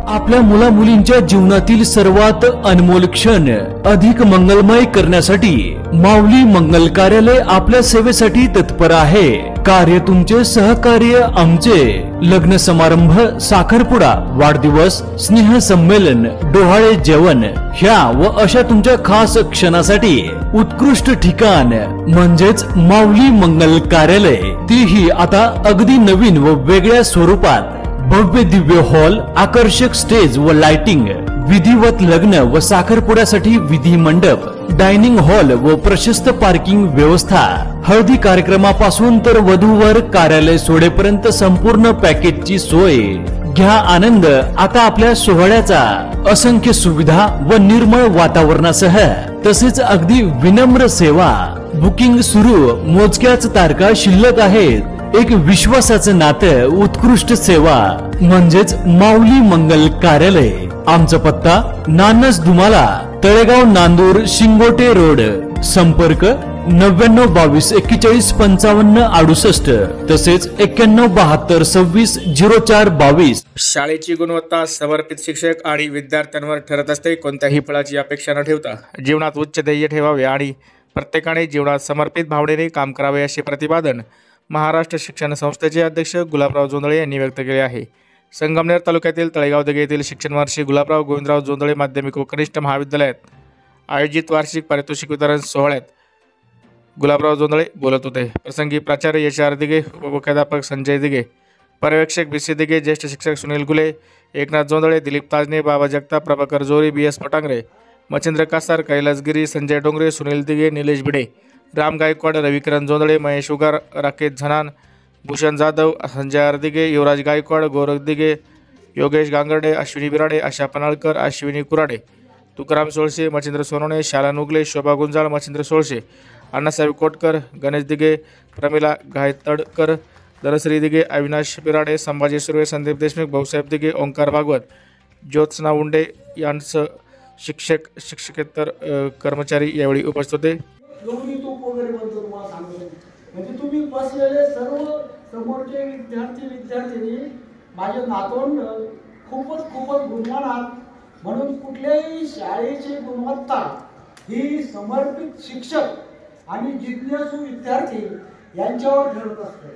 आपल्या मुला मुलींच्या जीवनातील सर्वात अनमोल क्षण अधिक मंगलमय करण्यासाठी माऊली मंगल कार्यालय आपल्या सेवेसाठी तत्पर आहे। कार्य तुमचे, सहकार्य आमचे। लग्न समारंभ, साखरपुडा, वाढदिवस, स्नेह संमेलन, डोहाळे जेवण ह्या व अशा तुमच्या खास क्षणासाठी उत्कृष्ट ठिकाण म्हणजेच माऊली मंगल कार्यालय, तीही आता अगदी नवीन व वेगळ्या स्वरूपात। भव्य दिव्य हॉल, आकर्षक स्टेज व लाइटिंग, विधिवत लग्न व साखरपुड्यासाठी विधी मंडप, डायनिंग हॉल व प्रशस्त पार्किंग व्यवस्था। हळदी कार्यक्रमापासून तर वधूवर कार्यालय सोडेपर्यंत संपूर्ण पॅकेजची सोय। घ्या आनंद आता आपल्या सोहळ्याचा। असंख्य सुविधा व निर्मळ वातावरणासह तसेच अगदी विनम्र सेवा। बुकिंग सुरू, मोजक्याच तारखा शिल्लक आहेत। एक विश्वासाचं नातं, उत्कृष्ट सेवा म्हणजेच माऊली मंगल कार्यालय। आमचा पत्ता नानस धुमाला, तळेगाव, नांदूर, शिंगोटे रोड। संपर्क 9922415568 तसेच 9172260422। शाळेची गुणवत्ता, समर्पित शिक्षक आणि विद्यार्थ्यांवर ठरत असते। कोणत्याही फळाची अपेक्षा न ठेवता जीवनात उच्च ध्येय ठेवावे आणि प्रत्येकाने जीवनात समर्पित भावनेने काम करावे असे प्रतिपादन महाराष्ट्र शिक्षण संस्थेचे अध्यक्ष गुलाबराव जोंधळे यांनी व्यक्त केले आहे। संगमनेर तालुक्यातील तळेगाव दिघे येथील शिक्षण वर्षी गुलाबराव गोविंदराव जोंधळे माध्यमिक व कनिष्ठ महाविद्यालयात आयोजित वार्षिक पारितोषिक वितरण सोहळ्यात गुलाबराव जोंधळे बोलत होते। प्रसंगी प्राचार्य HR दिघे, उपमुख्याध्यापक संजय दिघे, पर्यवेक्षक BC दिघे, ज्येष्ठ शिक्षक सुनील गुले, एकनाथ जोंधळे, दिलीप ताजने, बाबा जगताप, प्रभाकर जोरी, BS पटांगरे, मच्छिंद्र कासार, कैलास गिरी, संजय डोंगरे, सुनील दिघे, निलेश भिडे, राम गायकवाड, रविकिरण जोंधळे, महेश उगार, राकेश झनान, भूषण जाधव, संजय दिघे, युवराज गायकवाड, गोरख दिघे, योगेश गांगर्डे, अश्विनी बिराडे, आशा पनाळकर, अश्विनी कुराडे, तुकाराम सोळशे, मच्छिंद्र सोनवणे, शाला नुगले, शोभा गुंजाळ, मच्छिंद्र सोळशे, अण्णासाहेब कोटकर, गणेश दिघे, प्रमिला गायतडकर, धनश्री दिघे, अविनाश बिराडे, संभाजी सुर्वे, संदीप देशमुख, भाऊसाहेब दिघे, ओंकार भागवत, ज्योत्सना उंडे यांसह शिक्षक शिक्षकेतर कर्मचारी यावेळी उपस्थित होते। लोणी तूप वगैरे बनतो तुम्हाला सांगतो। म्हणजे तुम्ही बसलेले सर्व समोरचे विद्यार्थी माझे नातवंड खूपच गुणवान आहात। म्हणून कुठल्याही शाळेची गुणवत्ता ही समर्पित शिक्षक आणि जिज्ञासू विद्यार्थी यांच्यावर ठरत असते।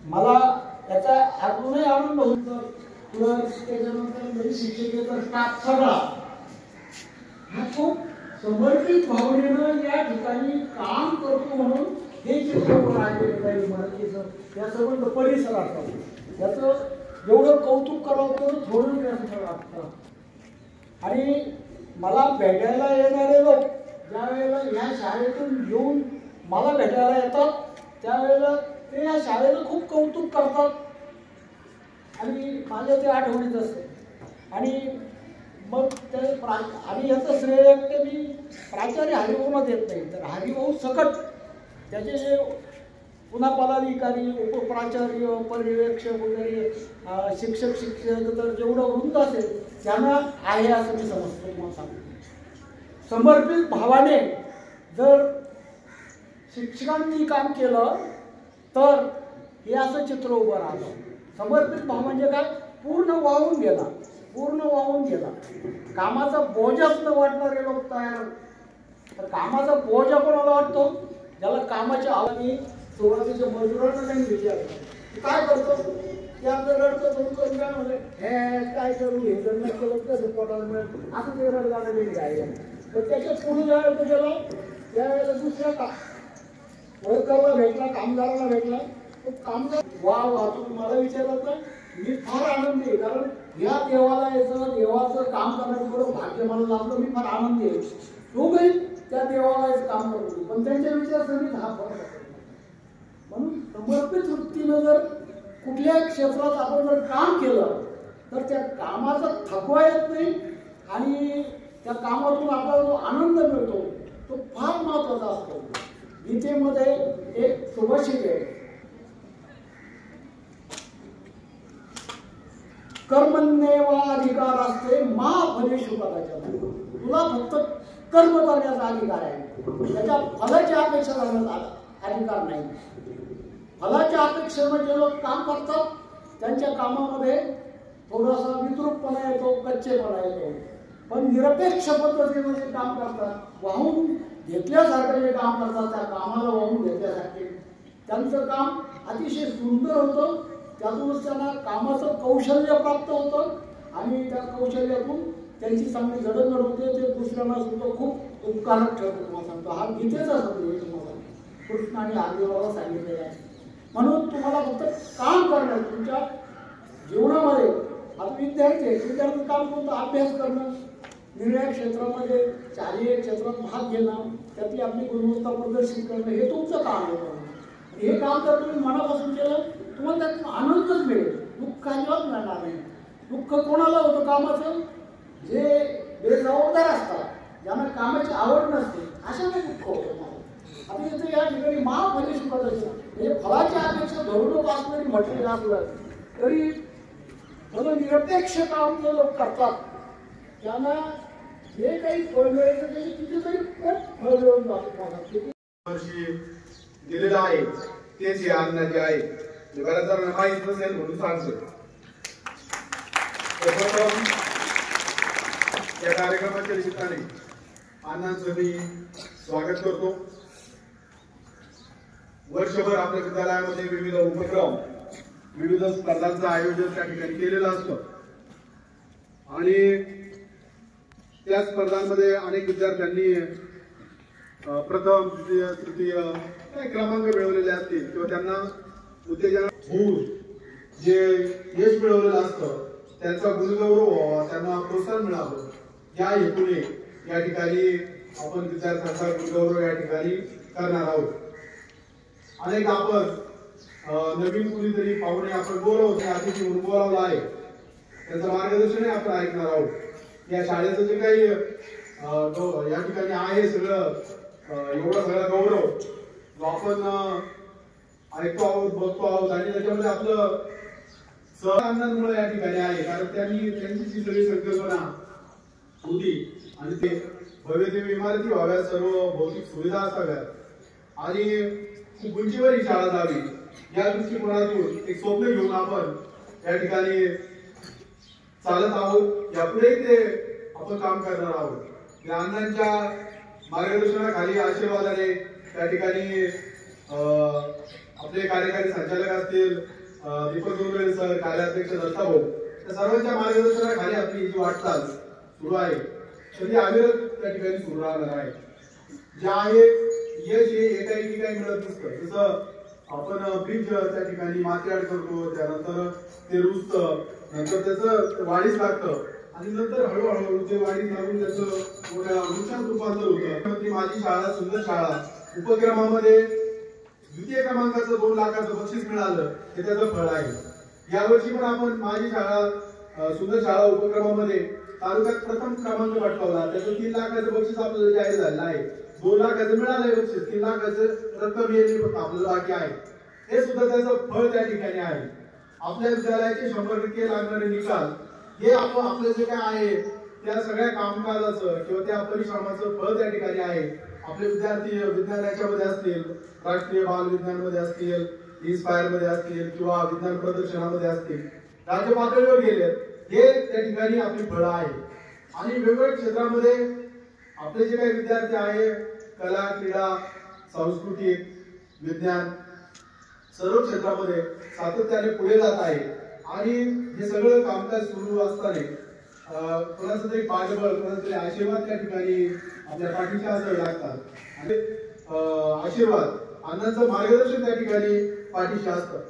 मला याचा अजूनही आनंद होतो। त्याच्यानंतर शिक्षकेतर स्टाफ सगळा हा खूप समर्पित भावनेनं या ठिकाणी काम करतो। म्हणून हे चित्र राहिलेलं मराठीचं या सर्व परिसराचं याचं जेवढं कौतुक करावं तेवढं थोडं वाटतं। आणि मला भेटायला येणारे लोक ज्या वेळेला या शाळेतून येऊन मला भेटायला येतात त्यावेळेला ते या शाळेचं खूप कौतुक करतात आणि माझ्या ते आठवणीत असते। आणि मग ते आणि याचं श्रेय मी प्राचार्य हरिभाऊला देत नाही, तर हरिभाऊ सकट त्याचे जे पुन्हा पदाधिकारी, उपप्राचार्य, पर्यवेक्षक वगैरे शिक्षक तर जेवढं वृंद असेल त्यांना आहे असं मी समजतो। तुम्हाला सांगतो समर्पित भावाने जर शिक्षकांनी काम केलं तर हे असं चित्र उभं राहतं। समर्पित भाव म्हणजे काय? पूर्ण वाहून गेला। कामाचा बोजाच न वाटणारे लोक तयार। तर कामाचा बोजा कोणाला वाटतो? ज्याला कामाच्या आवानी सुरुवातीच्या मजुरांना नाही विचारतो काय करतो की आपलं रडतं तुम्ही करून काय म्हणजे हे काय करू, हे जर नाही केलं कसं पोटाला मिळेल असं ते रडगाणं नाही राहिलं। तर त्याच्या पुढे ज्यावेळेला गेलो त्यावेळेला दुसऱ्या वर्करला भेटला, कामगाराला भेटला। तो कामगार वा तुम्ही मला विचारत नाही, मी फार आनंदी आहे। कारण या देवाचं काम करण्याचं बरोबर भाग्य मला लाभलं। मी फार आनंदी आहे। दोघंही त्या देवालयाचं काम करत होते पण त्यांच्या विचारसरणीत हा फरक आहे। म्हणून समर्पित वृत्तीनं जर कुठल्याही क्षेत्रात आपण जर काम केलं तर त्या कामाचा थकवा येत नाही आणि त्या कामातून आपल्याला जो आनंद मिळतो तो फार महत्त्वाचा असतो। गीतेमध्ये एक सुभाषित आहे, कर्मण्येवाधिकारस्ते मा फलेषु कदाचन। तुला फक्त कर्म करण्याचा अधिकार आहे, त्याच्या फलाची अपेक्षा करण्याचा अधिकार नाही. फलाच्या अपेक्षेने जे लोक काम करतात त्यांच्या कामामध्ये थोडासा विद्रूपपणा येतो, कच्चेपणा येतो. पण निरपेक्ष पद्धतीने जे काम करतात, वाहून घेतल्यासारखं जे काम करतात, त्या कामाला वाहून घेतल्यासारखे त्यांचं काम अतिशय सुंदर होतं. त्यातूनच त्यांना कामाचं कौशल्य प्राप्त होतं आणि त्या कौशल्यातून त्यांची चांगली जडणघडण होते. ते दुसऱ्यांना सुद्धा खूप उपकारक ठरतो. तुम्हाला सांगतो, हा गीतेचा शब्द आहे. तुम्हाला कृष्ण आणि अर्जुनाला सांगितलेला आहे. म्हणून तुम्हाला फक्त काम करणं तुमच्या जीवनामध्ये. आता विद्यार्थी काम कोणतं? अभ्यास करणं, निर्णय क्षेत्रामध्ये शालेय क्षेत्रात भाग घेणं, त्यातली आपली गुणवत्ता प्रदर्शित करणं, हे तुमचं काम आहे. हे काम जर तुम्ही मनापासून केलं तुम्हाला त्यातून आनंदच मिळेल, दुःख अजिबात मिळणार नाही. दुःख कोणाला होतं कामाचं? जे बेजबाबदार असतात, ज्यांना कामाची आवड नसते, अशांना दुःख होतं. आता इथे या ठिकाणी महाफलित प्रदर्शन म्हणजे फलाच्या अपेक्षा धरून असणारी म्हटलेलं असलं तरी मला निरपेक्ष काम जे लोक करतात त्यांना जे काही फळ मिळायचं त्याची कितीतरी पट फळ मिळून जातो. दिलेलं आहे तेच हे अन्नाचे आहे. बऱ्याच जणांना माहीत नसेल म्हणून सांगतो. या कार्यक्रमाच्या निमित्ताने अण्णांचं मी स्वागत करतो. वर्षभर आपल्या विद्यालयामध्ये विविध उपक्रम, विविध स्पर्धांचं आयोजन त्या ठिकाणी केलेलं असतं आणि त्या स्पर्धांमध्ये अनेक विद्यार्थ्यांनी प्रथम, द्वितीय, तृतीय क्रमांक मिळवलेले असतील किंवा त्यांना उत्तेजन होऊन जे यश मिळवलेलं असतं त्यांचा गुणगौरव व्हावा, त्यांना प्रोत्साहन मिळावं या हेतूने या ठिकाणी आपण विद्यार्थ्यांचा गुणगौरव या ठिकाणी करणार आहोत. अनेक आपण नवीन कुणीतरी पाहुणे आपण बोलवतो, अतिथी म्हणून बोलावलं आहे, त्यांचं मार्गदर्शनही आपण ऐकणार आहोत. या शाळेचं जे काही या ठिकाणी आहे सगळं एवढा सगळा गौरव जो आपण ऐकतो आहोत, बघतो आहोत आणि त्याच्यामध्ये आपलं सहआनंदमुळे या ठिकाणी आहे. कारण त्यांची जी सगळी संकल्पना होती आणि ते भव्यदिव्य इमारती व्हाव्यात, सर्व भौतिक सुविधा असाव्यात आणि खूप उंचीवर ही शाळा जावी या दृष्टिकोनातून एक स्वप्न घेऊन आपण या ठिकाणी चालत आहोत. यापुढे ते आपण काम करणार आहोत. या अण्णांच्या मार्गदर्शनाखाली, आशीर्वादाने त्या ठिकाणी आपले कार्यकारी संचालक असतील दीपक जोगळे सर, कार्याध्यक्ष दत्ताभाऊ, त्या सर्वांच्या मार्गदर्शनाखाली आपली जी वाटचाल सुरू आहे तर ती अविरत त्या ठिकाणी सुरू राहणार आहे. जे आहे यश हे एकाही ठिकाणी मिळत नसतं. जसं आपण ब्रिज त्या ठिकाणी मातीआड करतो, त्यानंतर ते रुजतं, नंतर त्याचं वाढीस लागतं आणि नंतर हळूहळू ते वाढीस लागून त्याचं मोठ्या वृक्षात रूपांतर होतं. माझी शाळा सुंदर शाळा उपक्रमामध्ये द्वितीय क्रमांकाचं 2 लाखाचं बक्षीस मिळालं हे त्याचं फळ आहे. यावर्षी पण आपण माझी शाळा सुंदर शाळा उपक्रमामध्ये तालुक्यात प्रथम क्रमांक पटकावला. त्याचं 3 लाखाचं बक्षीस आपल्याला जाहीर झालेलं आहे. 2 लाखाचं मिळालंय बक्षीस, 3 लाखाचं रक्कम येणे आपल्याला बाकी आहे. हे सुद्धा त्याचं फळ त्या ठिकाणी आहे. आपल्या विद्यालयाचे 100% लागणारे निकाल हे आपलं जे काय आहे त्या सगळ्या कामकाजाचं किंवा त्या परिश्रमाचं फळ त्या ठिकाणी आहे. आपले विद्यार्थी विज्ञानाच्या मध्ये असतील, राष्ट्रीय बाल विज्ञान मध्ये असतील, इन्स्पायर मध्ये असतील किंवा विज्ञान प्रदर्शनामध्ये असतील, राज्य पातळीवर गेले, हे त्या ठिकाणी आपली फळं आहे. आणि वेगवेगळ्या क्षेत्रामध्ये आपले जे काही विद्यार्थी आहे कला, क्रीडा, सांस्कृतिक, विज्ञान सर्व क्षेत्रामध्ये सातत्याने पुढे जात आहे. आणि हे सगळं कामकाज सुरू असताना कोणाचं तरी पाठबळ, कोणाचा तरी आशीर्वाद त्या ठिकाणी आपल्या पाठीशी असावे लागतात. आणि आशीर्वाद, अण्णांचं मार्गदर्शन त्या ठिकाणी पाठीशी असतं.